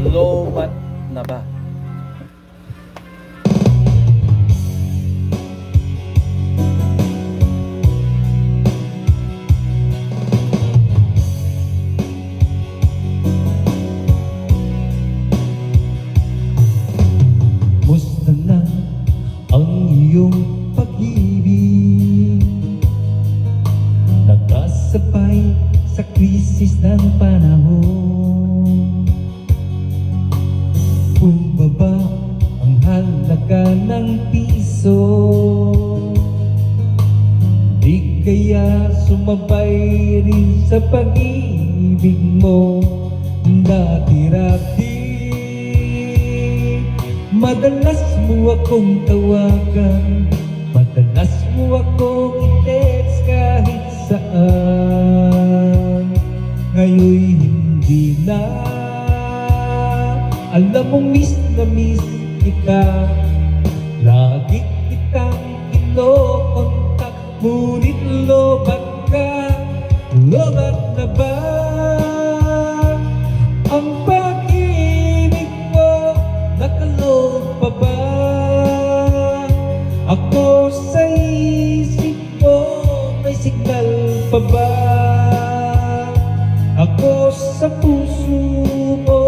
Lobat na ba? Musta na ang iyong pag-ibig? Nakasabay sa krisis ng panahon. Bumaba ang halaga ng piso. Di kaya sumabay rin sa pag-ibig mo dati-rati. Madalas mo akong tawagan, madalas mo akong i-text kahit saan. Ngayon'y hindi na. Alam mo miss na miss kita. Lagi kitang ino-contact, ngunit lobat ka. Lobat na ba ang pag-ibig mo? Nakaloob pa ba ako sa isip mo? May signal pa ba ako sa puso mo?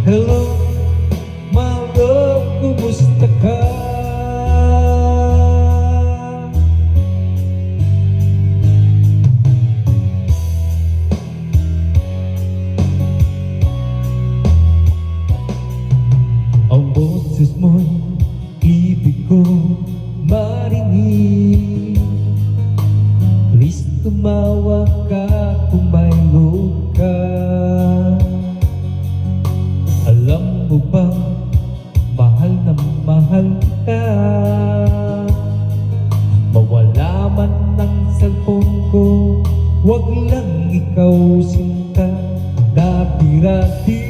Hello, my love, kumusta ka? Ang boses mo'y ibig ko marinig. Please tumawa ka kung may loob ka. Alam mo ba, mahal na mahal kita. Mawala man ng cellphone ko, wag lang ikaw sinta. Dati-rati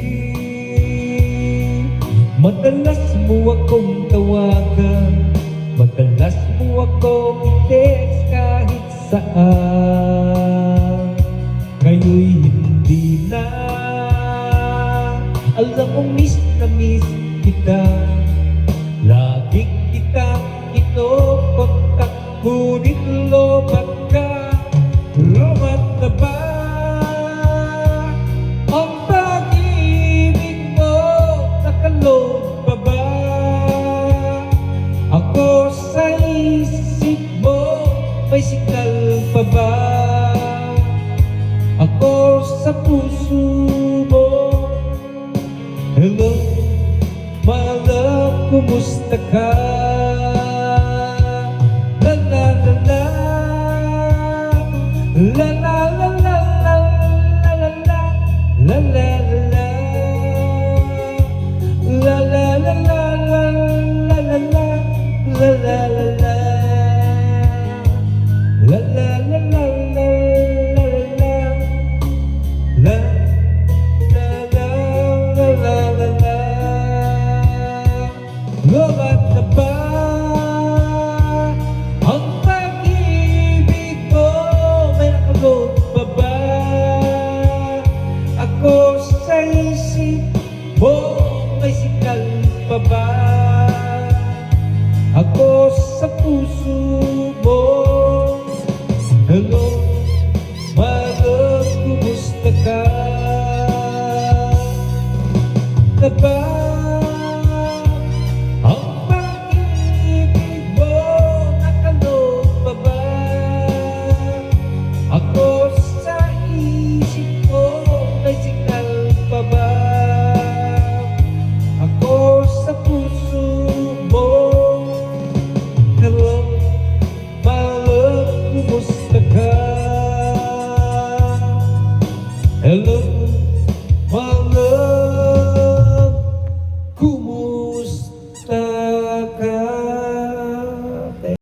madalas mo akong tawagan, madalas mo akong i-text kahit saan. Ngayon'y hindi na. Alam mo miss na miss kita.